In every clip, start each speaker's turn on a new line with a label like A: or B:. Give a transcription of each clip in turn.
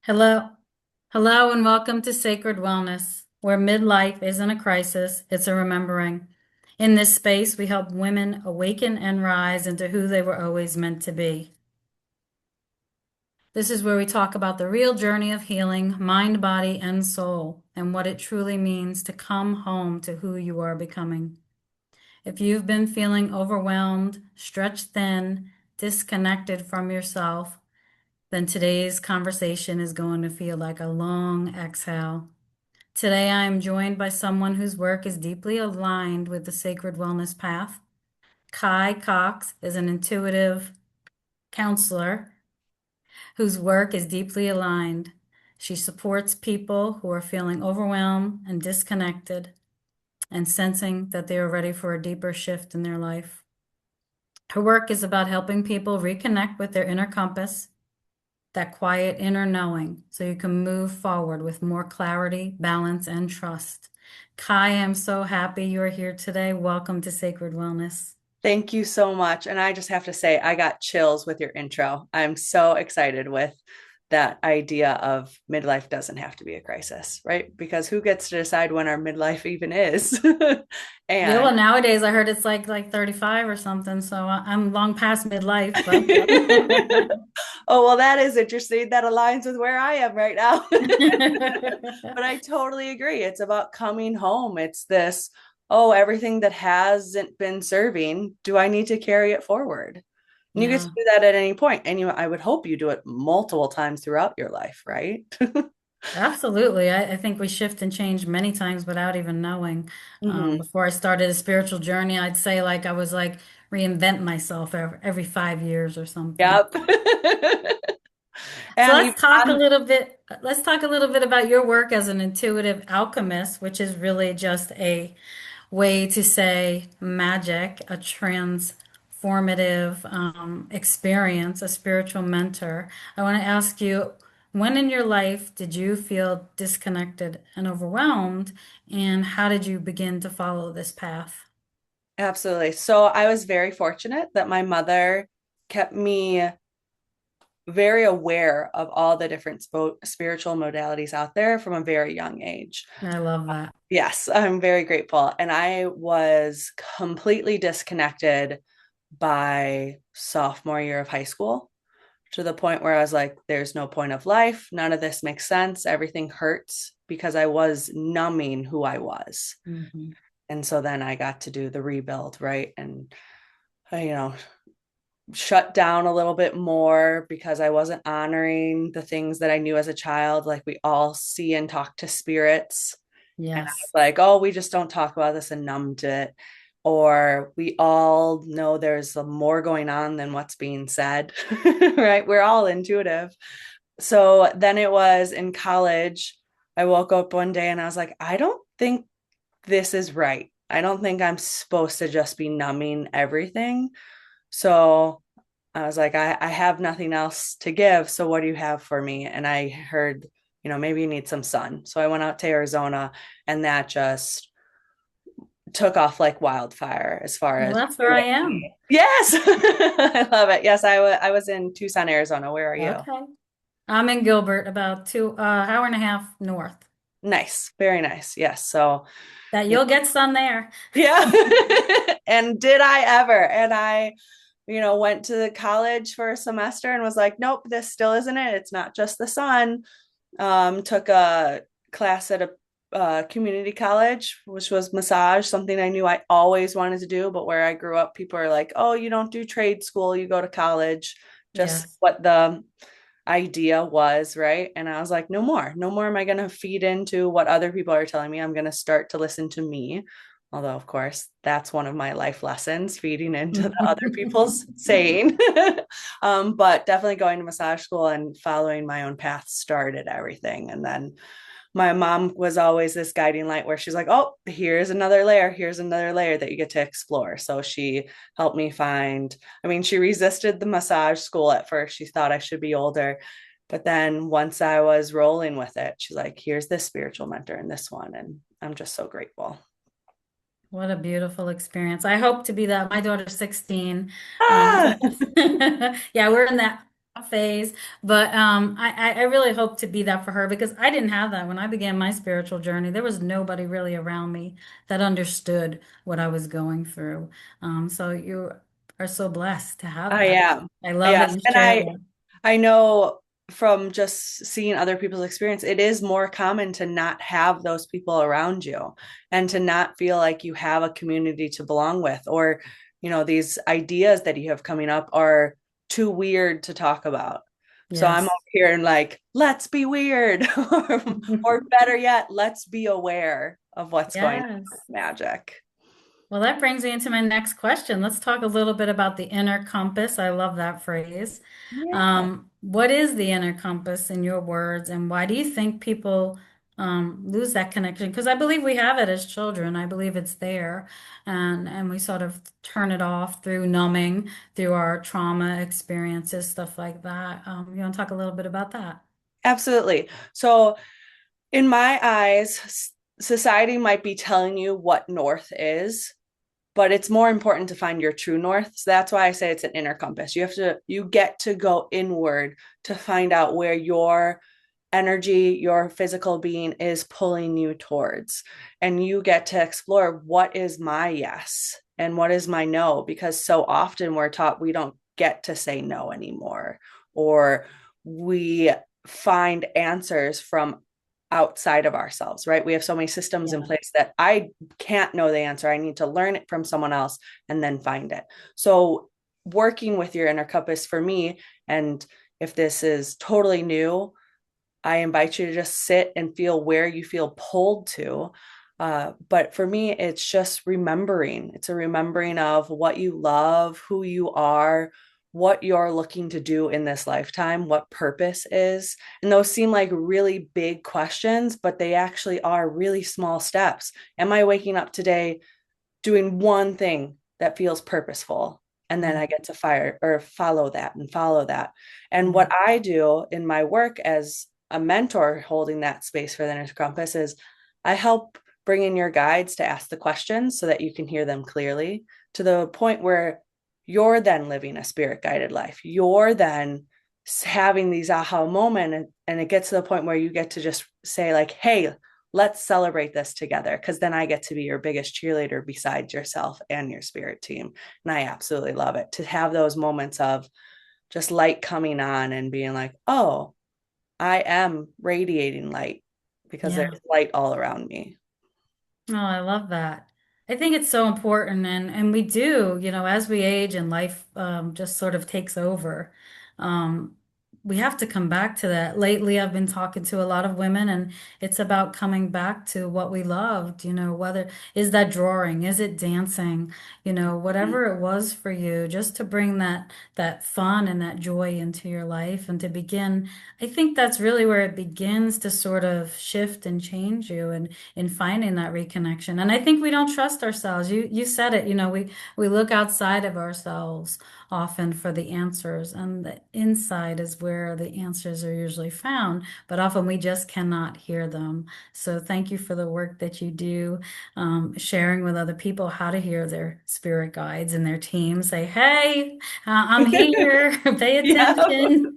A: Hello. Hello, and welcome to Sacred Wellness, where midlife isn't a crisis, it's a remembering. In this space, we help women awaken and rise into who they were always meant to be. This is where we talk about the real journey of healing, mind, body, and soul, and what it truly means to come home to who you are becoming. If you've been feeling overwhelmed, stretched thin, disconnected from yourself, then today's conversation is going to feel like a long exhale. Today, I am joined by someone whose work is deeply aligned with the sacred wellness path. Kai Cox is an intuitive counselor whose work is deeply aligned. She supports people who are feeling overwhelmed and disconnected and sensing that they are ready for a deeper shift in their life. Her work is about helping people reconnect with their inner compass, that quiet inner knowing, so you can move forward with more clarity, balance, and trust. Kai, I'm so happy you're here today. Welcome to Sacred Wellness.
B: Thank you so much. And I just have to say, I got chills with your intro. I'm so excited with that idea of midlife doesn't have to be a crisis, right? Because who gets to decide when our midlife even is?
A: Yeah,
B: And
A: well, nowadays I heard it's like 35 or something, so I'm long past midlife, but
B: oh, well, that is interesting. That aligns with where I am right now. But I totally agree. It's about coming home. It's this, oh, everything that hasn't been serving, do I need to carry it forward? And you get to
A: Yeah,
B: do that at any point. And I would hope you do it multiple times throughout your life, right?
A: absolutely. I think we shift and change many times without even knowing.
B: hmm
A: Before I started a spiritual journey, I'd say like I was like reinvent myself every 5 years or something.
B: Yep.
A: So
B: And even
A: let's talk a little bit about your work as an intuitive alchemist, which is really just a way to say magic, a transformative experience, a spiritual mentor. I want to ask you, when in your life did you feel disconnected and overwhelmed, and how did you begin to follow this path?
B: absolutely. So I was very fortunate that my mother kept me very aware of all the different spiritual modalities out there from a very young age.
A: I love that.
B: Yes, I'm very grateful. And I was completely disconnected by sophomore year of high school to the point where I was like, there's no point of life. None of this makes sense. Everything hurts because I was numbing who I was.
A: Hmm.
B: And so then I got to do the rebuild, right? And I shut down a little bit more because I wasn't honoring the things that I knew as a child. Like we all see and talk to spirits. And I was
A: Yes.
B: like, oh, we just don't talk about this and numbed it. Or we all know there's more going on than what's being said, right? We're all intuitive. So then it was in college. I woke up one day and I was like, I don't think this is right. I don't think I'm supposed to just be numbing everything. So I was like, I have nothing else to give. So what do you have for me? And I heard, maybe you need some sun. So I went out to Arizona and that just took off like wildfire as far
A: Well,
B: as
A: that's where I
B: healing
A: am.
B: me. Yes. I love it. Yes, I was in Tucson, Arizona. Where are you?
A: Okay. I'm in Gilbert, about two hour and a half north.
B: Nice. Very nice. Yes. So,
A: That
B: you
A: you'll
B: know,
A: get sun there.
B: yeah. And did I ever? And I went to college for a semester and was like, nope, this still isn't it. It's not just the sun. Took a class at a community college, which was massage, something I knew I always wanted to do. But where I grew up, people are like, oh, you don't do trade school, you go to college, just
A: Yes.
B: what the idea was, right? And I was like, no more, no more am I going to feed into what other people are telling me. I'm going to start to listen to me. Although, of course, that's one of my life lessons, feeding into the other people's saying. But definitely going to massage school and following my own path started everything. And then my mom was always this guiding light where she's like, oh, here's another layer. Here's another layer that you get to explore. So she helped me find, I mean, she resisted the massage school at first. She thought I should be older. But then once I was rolling with it, she's like, here's this spiritual mentor and this one. And I'm just so grateful.
A: What a beautiful experience. I hope to be that. My daughter's 16. Um,
B: Ah,
A: yeah, we're in that. phase, but I really hope to be that for her because I didn't have that when I began my spiritual journey. There was nobody really around me that understood what I was going through. So you are so blessed to have
B: I
A: that.
B: am.
A: I love that
B: Yes.
A: you
B: And
A: shared that.
B: I know from just seeing other people's experience, it is more common to not have those people around you and to not feel like you have a community to belong with, or, these ideas that you have coming up are too weird to talk about. So I'm over
A: Yes.
B: here and like, let's be weird, or better yet, let's be aware of what's going on with
A: Yes.
B: magic.
A: Well, that brings me into my next question. Let's talk a little bit about the inner compass. I love that phrase.
B: Yeah.
A: What is the inner compass in your words, and why do you think people lose that connection? Because I believe we have it as children. I believe it's there, and we sort of turn it off through numbing, through our trauma experiences, stuff like that. You want to talk a little bit about that?
B: Absolutely. So in my eyes, society might be telling you what north is, but it's more important to find your true north. So that's why I say it's an inner compass. You get to go inward to find out where your energy, your physical being is pulling you towards. And you get to explore what is my yes and what is my no, because so often we're taught we don't get to say no anymore, or we find answers from outside of ourselves, right? We have so many systems in
A: Yeah.
B: place that I can't know the answer. I need to learn it from someone else and then find it. So, working with your inner compass for me, and if this is totally new, I invite you to just sit and feel where you feel pulled to. But for me, it's just remembering. It's a remembering of what you love, who you are, what you're looking to do in this lifetime, what purpose is. And those seem like really big questions, but they actually are really small steps. Am I waking up today doing one thing that feels purposeful? And then I get to fire or follow that and follow that. And what
A: Mhm.
B: I do in my work as a mentor holding that space for the inner compass is I help bring in your guides to ask the questions so that you can hear them clearly, to the point where you're then living a spirit guided life. You're then having these aha moment, and it gets to the point where you get to just say like, hey, let's celebrate this together, because then I get to be your biggest cheerleader besides yourself and your spirit team. And I absolutely love it to have those moments of just light coming on and being like, oh, I am radiating light because there's
A: Yeah.
B: light all around me.
A: Oh, I love that. I think it's so important, and we do, as we age and life just sort of takes over, um, we have to come back to that. Lately, I've been talking to a lot of women, and it's about coming back to what we loved, whether is that drawing, is it dancing,
B: Mhm.
A: whatever it was for you, just to bring that fun and that joy into your life and to begin. I think that's really where it begins to sort of shift and change you. And in finding that reconnection. And I think we don't trust ourselves. You said it, we look outside of ourselves often for the answers, and the inside is where the answers are usually found, but often we just cannot hear them. So thank you for the work that you do, sharing with other people how to hear their spirit guides and their team say, hey, I'm here, pay
B: Yeah.
A: attention.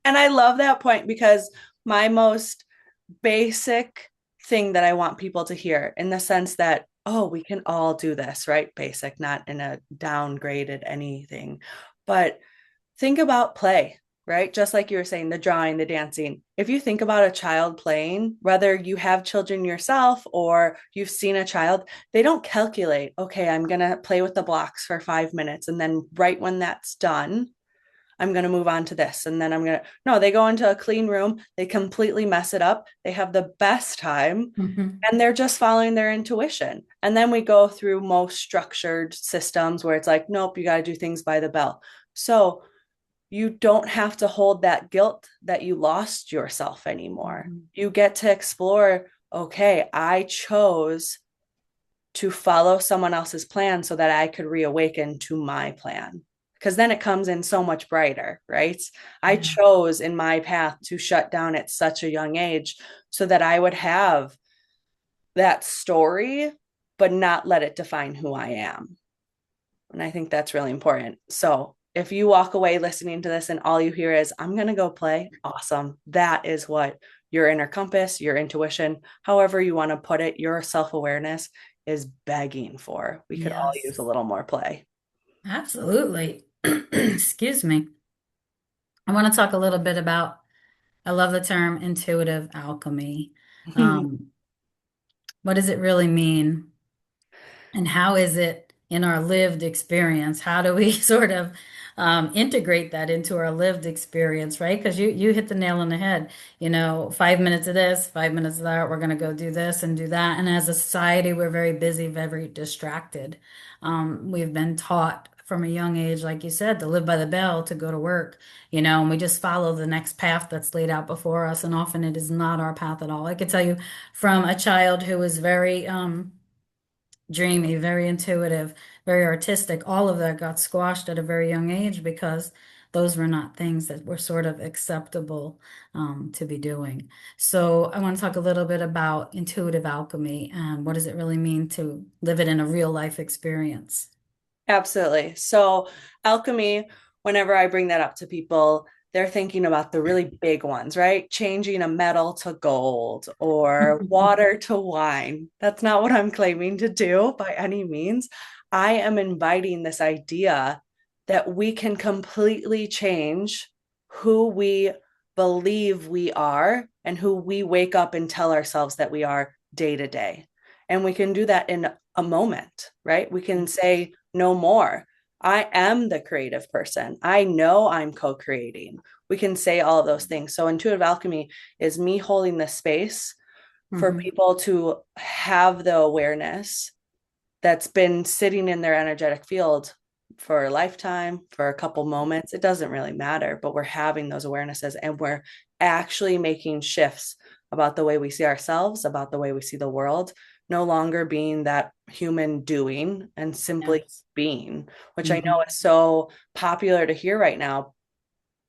B: And I love that point, because my most basic thing that I want people to hear, in the sense that, oh, we can all do this, right? Basic, not in a downgraded anything. But think about play, right? Just like you were saying, the drawing, the dancing. If you think about a child playing, whether you have children yourself or you've seen a child, they don't calculate, okay, I'm going to play with the blocks for 5 minutes. And then right when that's done, I'm going to move on to this. And then no, they go into a clean room, they completely mess it up. They have the best time,
A: Mhm.
B: and they're just following their intuition. And then we go through most structured systems where it's like, nope, you got to do things by the bell. So you don't have to hold that guilt that you lost yourself anymore.
A: Mhm.
B: You get to explore, okay, I chose to follow someone else's plan so that I could reawaken to my plan. Because then it comes in so much brighter, right? I
A: Yeah.
B: chose in my path to shut down at such a young age so that I would have that story, but not let it define who I am. And I think that's really important. So if you walk away listening to this and all you hear is, I'm going to go play, awesome. That is what your inner compass, your intuition, however you want to put it, your self awareness is begging for. We could all use a
A: Yes,
B: little more play.
A: absolutely. Excuse me. I want to talk a little bit about, I love the term intuitive alchemy. Um, what does it really mean? And how is it in our lived experience? How do we sort of integrate that into our lived experience, right? Because you hit the nail on the head. 5 minutes of this, 5 minutes of that. We're going to go do this and do that. And as a society, we're very busy, very distracted. We've been taught from a young age, like you said, to live by the bell, to go to work, and we just follow the next path that's laid out before us. And often it is not our path at all. I could tell you from a child who was very, dreamy, very intuitive, very artistic. All of that got squashed at a very young age because those were not things that were sort of acceptable to be doing. So I want to talk a little bit about intuitive alchemy and what does it really mean to live it in a real life experience.
B: Absolutely. So, alchemy, whenever I bring that up to people, they're thinking about the really big ones, right? Changing a metal to gold or water to wine. That's not what I'm claiming to do by any means. I am inviting this idea that we can completely change who we believe we are and who we wake up and tell ourselves that we are day to day. And we can do that in a moment, right? We can say, no more. I am the creative person. I know I'm co creating. We can say all of those things. So, intuitive alchemy is me holding the space for
A: Mhm.
B: people to have the awareness that's been sitting in their energetic field for a lifetime, for a couple moments. It doesn't really matter, but we're having those awarenesses and we're actually making shifts about the way we see ourselves, about the way we see the world, no longer being that human doing and simply
A: Yes.
B: being, which I know
A: Mhm.
B: is so popular to hear right now,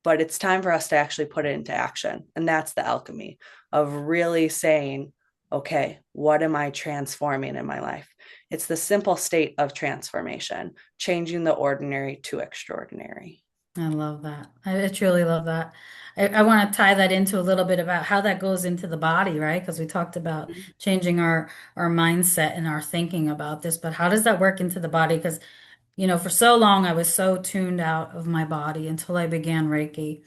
B: but it's time for us to actually put it into action. And that's the alchemy of really saying, okay, what am I transforming in my life? It's the simple state of transformation, changing the ordinary to extraordinary.
A: I love that. I truly love that. I want to tie that into a little bit about how that goes into the body, right? Because we talked about changing our mindset and our thinking about this, but how does that work into the body? Because, for so long I was so tuned out of my body until I began Reiki.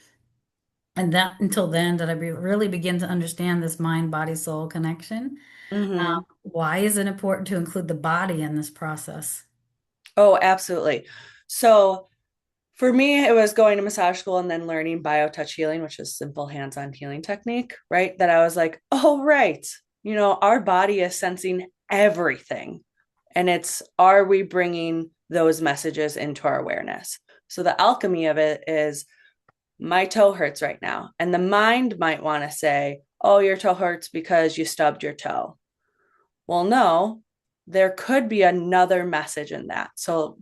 A: And that until then did I really begin to understand this mind, body, soul connection.
B: Mm-hmm.
A: Why is it important to include the body in this process?
B: Oh, absolutely. So for me, it was going to massage school and then learning bio-touch healing, which is simple hands-on healing technique, right? That I was like, oh, right. Our body is sensing everything. And it's, are we bringing those messages into our awareness? So the alchemy of it is my toe hurts right now. And the mind might want to say, oh, your toe hurts because you stubbed your toe. Well, no, there could be another message in that. So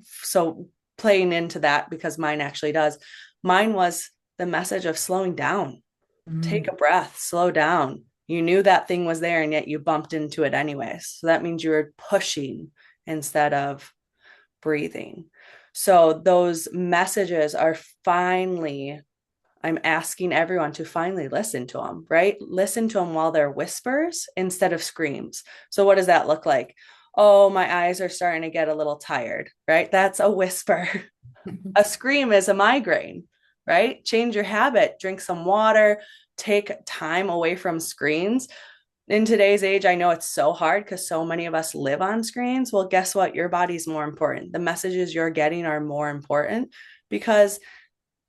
B: playing into that because mine actually does. Mine was the message of slowing down. Take
A: Mm,
B: a breath, slow down. You knew that thing was there and yet you bumped into it anyways. So that means you were pushing instead of breathing. So those messages are finally, I'm asking everyone to finally listen to them, right? Listen to them while they're whispers instead of screams. So, what does that look like? Oh, my eyes are starting to get a little tired, right? That's a whisper. A scream is a migraine, right? Change your habit, drink some water, take time away from screens. In today's age, I know it's so hard because so many of us live on screens. Well, guess what? Your body's more important. The messages you're getting are more important because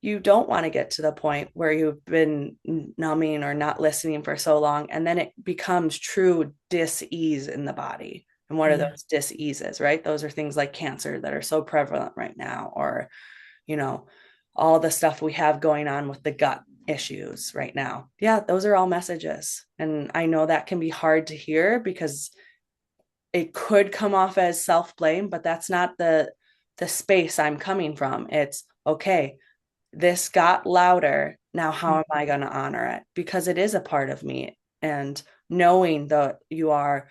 B: you don't want to get to the point where you've been numbing or not listening for so long and then it becomes true dis-ease in the body. And what are
A: yeah.
B: those dis-eases, right? Those are things like cancer that are so prevalent right now, or you know all the stuff we have going on with the gut issues right now. Yeah, those are all messages, and I know that can be hard to hear because it could come off as self-blame, but that's not the space I'm coming from. It's okay, this got louder. Now, how am I going to honor it? Because it is a part of me. And knowing that you are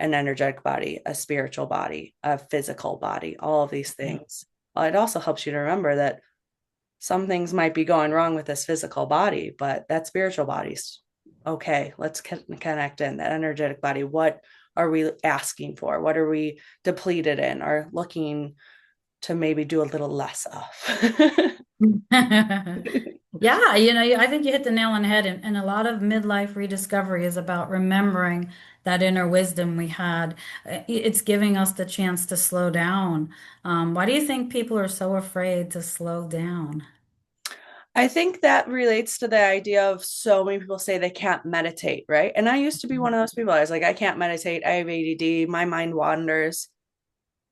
B: an energetic body, a spiritual body, a physical body, all of these
A: Yeah.
B: things, it also helps you to remember that some things might be going wrong with this physical body, but that spiritual body's okay. Let's connect in that energetic body. What are we asking for? What are we depleted in or looking to maybe do a little less of?
A: Yeah, I think you hit the nail on the head. And a lot of midlife rediscovery is about remembering that inner wisdom we had. It's giving us the chance to slow down. Why do you think people are so afraid to slow down?
B: I think that relates to the idea of so many people say they can't meditate, right? And I used to be one of those people. I was like, I can't meditate. I have ADD. My mind wanders.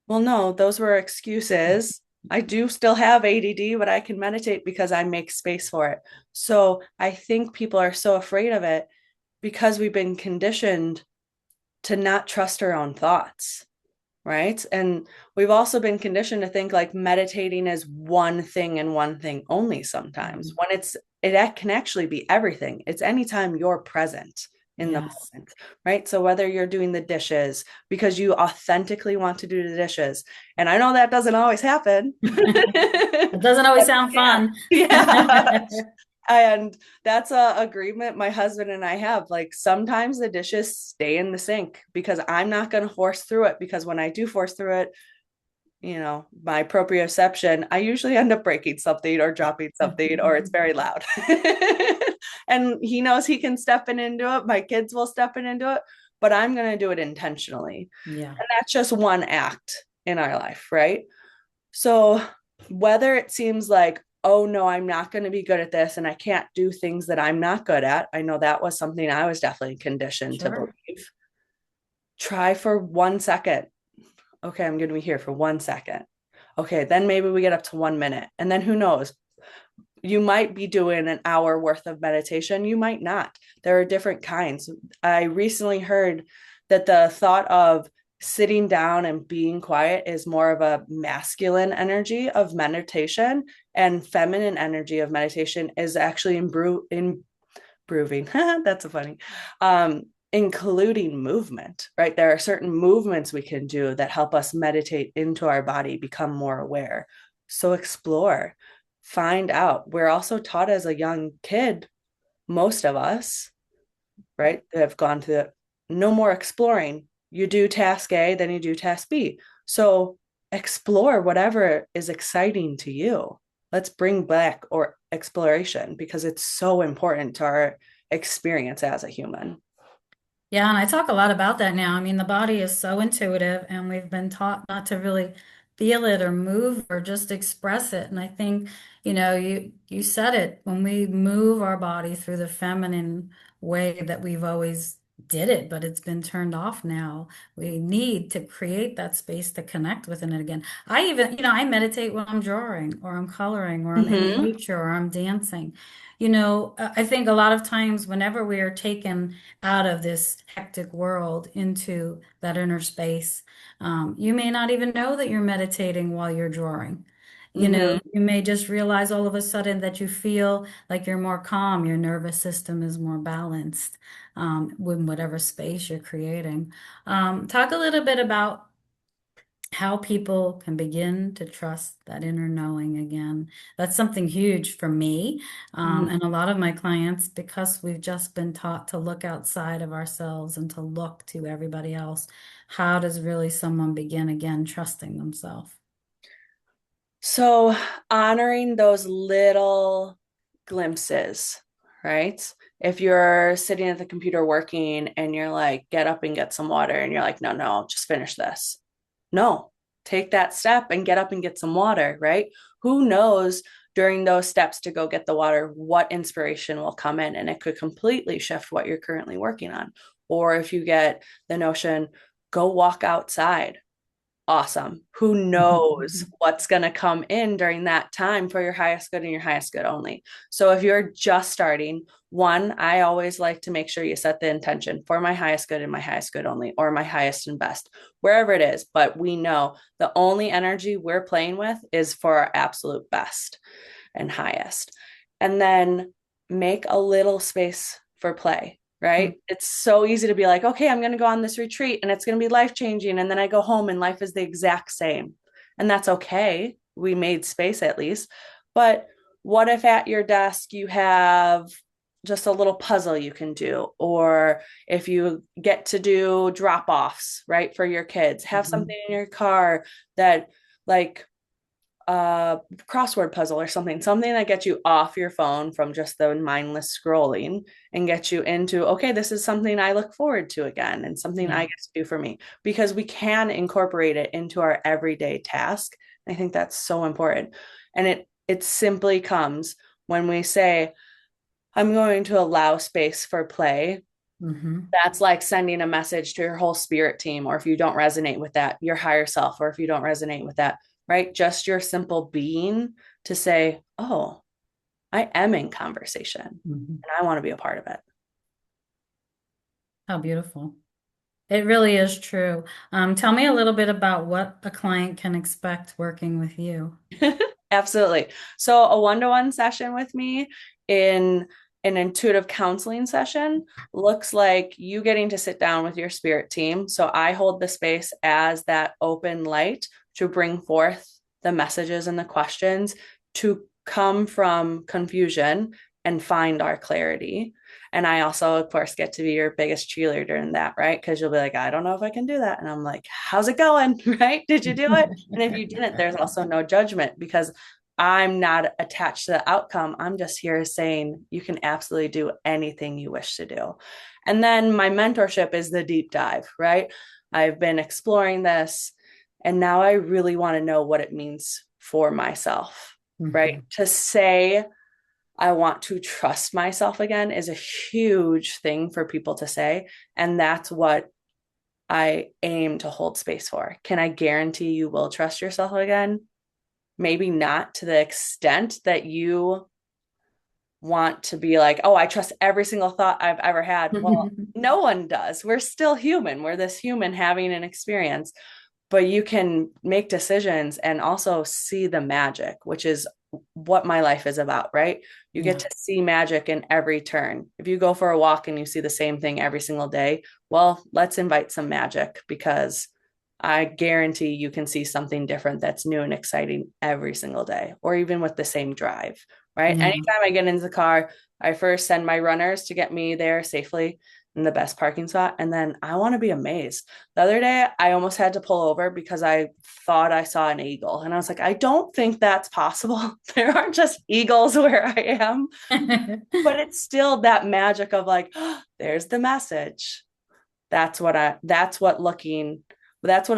B: Well, no, those were excuses. I do still have ADD, but I can meditate because I make space for it. So I think people are so afraid of it because we've been conditioned to not trust our own thoughts, right? And we've also been conditioned to think like meditating is one thing and one thing only sometimes,
A: Mhm.
B: when it can actually be everything. It's anytime you're present in the
A: Yes.
B: moment, right? So whether you're doing the dishes because you authentically want to do the dishes, and I know that doesn't always happen.
A: It doesn't always sound
B: Yeah.
A: fun.
B: Yeah. And that's a agreement my husband and I have. Like sometimes the dishes stay in the sink because I'm not going to force through it, because when I do force through it, my proprioception, I usually end up breaking something or dropping something, or it's very loud. And he knows he can step in into it. My kids will step in into it, but I'm going to do it intentionally.
A: Yeah.
B: And that's just one act in our life, right? So whether it seems like, oh no, I'm not going to be good at this and I can't do things that I'm not good at. I know that was something I was definitely conditioned to
A: Sure.
B: believe. Try for 1 second. Okay, I'm going to be here for 1 second. Okay, then maybe we get up to 1 minute. And then who knows? You might be doing an hour worth of meditation. You might not. There are different kinds. I recently heard that the thought of sitting down and being quiet is more of a masculine energy of meditation, and feminine energy of meditation is actually improving. That's a funny. Including movement, right? There are certain movements we can do that help us meditate into our body, become more aware. So explore, find out. We're also taught as a young kid, most of us, right, have gone through it. No more exploring. You do task A, then you do task B. So explore whatever is exciting to you. Let's bring back or exploration because it's so important to our experience as a human.
A: Yeah, and I talk a lot about that now. I mean, the body is so intuitive, and we've been taught not to really feel it or move or just express it. And I think, you said it, when we move our body through the feminine way that we've always did it, but it's been turned off now. We need to create that space to connect with it again. I even, I meditate when I'm drawing or I'm coloring or I'm in
B: Mm-hmm.
A: nature or I'm dancing. I think a lot of times whenever we are taken out of this hectic world into that inner space. You may not even know that you're meditating while you're drawing.
B: Mm-hmm.
A: You may just realize all of a sudden that you feel like you're more calm, your nervous system is more balanced with whatever space you're creating. Talk a little bit about how people can begin to trust that inner knowing again. That's something huge for me,
B: Mm-hmm.
A: and a lot of my clients, because we've just been taught to look outside of ourselves and to look to everybody else. How does really someone begin again trusting themselves?
B: So honoring those little glimpses, right? If you're sitting at the computer working and you're like, get up and get some water, and you're like, no, no, just finish this. No, take that step and get up and get some water, right? Who knows during those steps to go get the water, what inspiration will come in, and it could completely shift what you're currently working on. Or if you get the notion, go walk outside, awesome. Who knows what's going to come in during that time for your highest good and your highest good only. So if you're just starting, one, I always like to make sure you set the intention for my highest good and my highest good only, or my highest and best, wherever it is. But we know the only energy we're playing with is for our absolute best and highest. And then make a little space for play, right? It's so easy to be like, okay, I'm going to go on this retreat and it's going to be life changing. And then I go home and life is the exact same. And that's okay. We made space at least. But what if at your desk you have just a little puzzle you can do? Or if you get to do drop offs, right, for your kids, have
A: Mhm.
B: something in your car that, like, a crossword puzzle or something that gets you off your phone from just the mindless scrolling and gets you into, okay, this is something I look forward to again and something I
A: Yeah.
B: get to do for me, because we can incorporate it into our everyday task. I think that's so important. And it simply comes when we say, I'm going to allow space for play.
A: Hmm.
B: That's like sending a message to your whole spirit team, or if you don't resonate with that, your higher self, or if you don't resonate with that, right? Just your simple being to say, oh, I am in conversation
A: Hmm.
B: and I want to be a part of
A: How beautiful. It really is true. Tell me a little bit about what a client can expect working with you.
B: it. Absolutely. So, a one-to-one session with me in an intuitive counseling session looks like you getting to sit down with your spirit team. So, I hold the space as that open light to bring forth the messages and the questions to come from confusion and find our clarity. And I also, of course, get to be your biggest cheerleader in that, right? Because you'll be like, I don't know if I can do that. And I'm like, how's it going? Right? Did you do it? And if you didn't, there's also no judgment, because I'm not attached to the outcome. I'm just here saying you can absolutely do anything you wish to do. And then my mentorship is the deep dive, right? I've been exploring this and now I really want to know what it means for myself, right?
A: Mhm.
B: To say, I want to trust myself again is a huge thing for people to say. And that's what I aim to hold space for. Can I guarantee you will trust yourself again? Maybe not to the extent that you want to be like, oh, I trust every single thought I've ever had. Well, no one does. We're still human. We're this human having an experience, but you can make decisions and also see the magic, which is what my life is about, right? You get
A: Yeah.
B: to see magic in every turn. If you go for a walk and you see the same thing every single day, well, let's invite some magic, because I guarantee you can see something different that's new and exciting every single day, or even with the same drive, right?
A: Yeah.
B: Anytime I get into the car, I first send my runners to get me there safely in the best parking spot. And then I want to be amazed. The other day, I almost had to pull over because I thought I saw an eagle. And I was like, I don't think that's possible. There aren't just eagles where I am, but it's still that magic of like, oh, there's the message. That's what it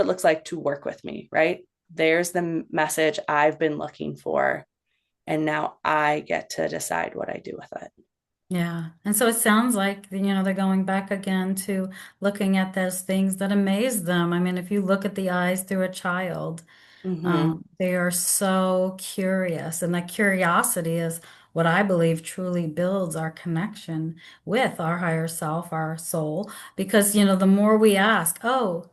B: looks like to work with me, right? There's the message I've been looking for. And now I get to decide what I do with it.
A: Yeah. And so it sounds like, they're going back again to looking at those things that amaze them. I mean, if you look at the eyes through a child,
B: Mm-hmm.
A: they are so curious, and that curiosity is what I believe truly builds our connection with our higher self, our soul. Because, the more we ask, oh,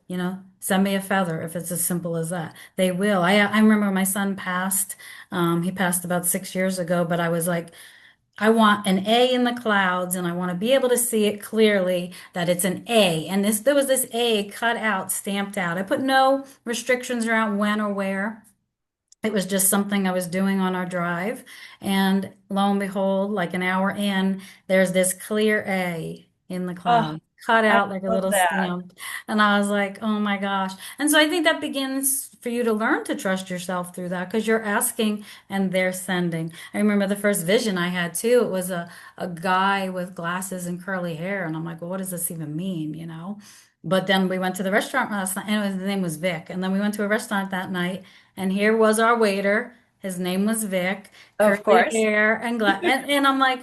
A: send me a feather, if it's as simple as that, they will. I remember my son passed. He passed about 6 years ago, but I was like, I want an A in the clouds, and I want to be able to see it clearly that it's an A. And there was this A cut out, stamped out. I put no restrictions around when or where. It was just something I was doing on our drive. And lo and behold, like an hour in, there's this clear A in the
B: Oh,
A: cloud, cut
B: I
A: out like a
B: love
A: little
B: that.
A: stamp. And I was like, oh my gosh. And so I think that begins for you to learn to trust yourself through that, because you're asking and they're sending. I remember the first vision I had too. It was a guy with glasses and curly hair. And I'm like, well, what does this even mean? But then we went to the restaurant last night, and his name was Vic. And then we went to a restaurant that night, and here was our waiter. His name was Vic,
B: Of
A: curly
B: course.
A: hair and and I'm like,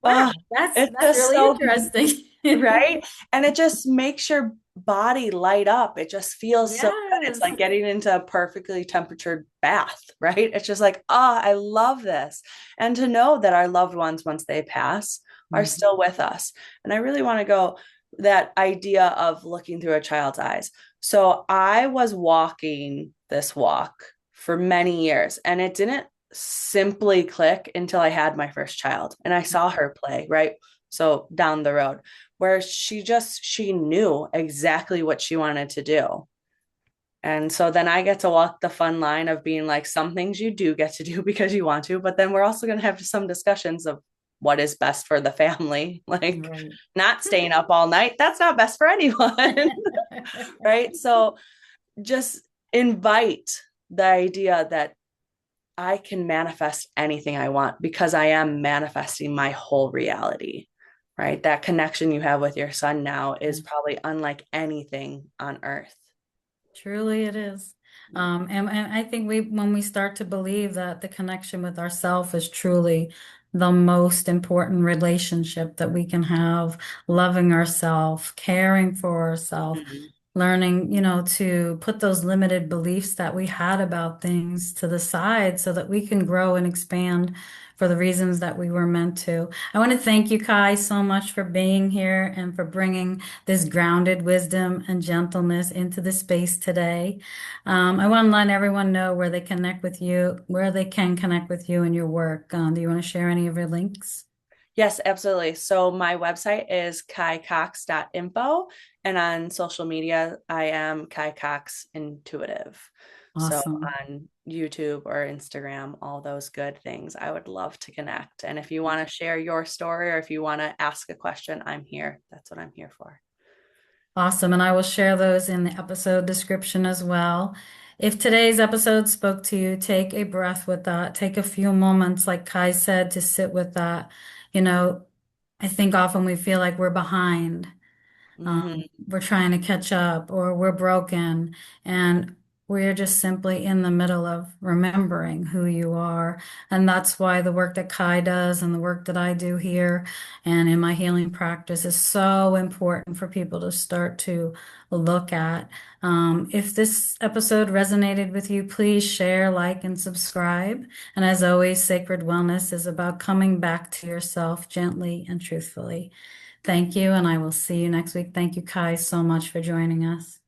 A: wow,
B: Oh,
A: that's
B: it's
A: that's
B: just
A: really
B: so
A: interesting.
B: right. And it just makes your body light up. It just feels so good. It's
A: Yes.
B: like getting into a perfectly temperatured bath, right? It's just like, oh, I love this. And to know that our loved ones, once they pass, are
A: Mhm.
B: still with us. And I really want to go that idea of looking through a child's eyes. So I was walking this walk for many years, and it didn't simply click until I had my first child and I saw her play, right? So down the road, where she knew exactly what she wanted to do. And so then I get to walk the fun line of being like, some things you do get to do because you want to, but then we're also going to have some discussions of what is best for the family. Like,
A: Right.
B: not staying up all night, that's not best for anyone. Right. So just invite the idea that I can manifest anything I want because I am manifesting my whole reality. Right. That connection you have with your son now is probably unlike anything on earth.
A: Truly it is. And I think when we start to believe that the connection with ourself is truly the most important relationship that we can have, loving ourselves, caring for ourselves,
B: Mhm.
A: learning, to put those limited beliefs that we had about things to the side so that we can grow and expand for the reasons that we were meant to. I want to thank you, Kai, so much for being here and for bringing this grounded wisdom and gentleness into the space today. I want to let everyone know where they connect with you, where they can connect with you and your work. Do you want to share any of your links?
B: Yes, absolutely. So my website is kaicox.info, and on social media, I am Kai Cox Intuitive. So
A: Awesome.
B: on YouTube or Instagram, all those good things. I would love to connect. And if you want to share your story or if you want to ask a question, I'm here. That's what I'm here for.
A: Awesome. And I will share those in the episode description as well. If today's episode spoke to you, take a breath with that. Take a few moments, like Kai said, to sit with that. You know, I think often we feel like we're behind.
B: Hmm.
A: We're trying to catch up or we're broken. And we're just simply in the middle of remembering who you are. And that's why the work that Kai does and the work that I do here and in my healing practice is so important for people to start to look at. If this episode resonated with you, please share, like, and subscribe. And as always, sacred wellness is about coming back to yourself gently and truthfully. Thank you, and I will see you next week. Thank you, Kai, so much for joining us.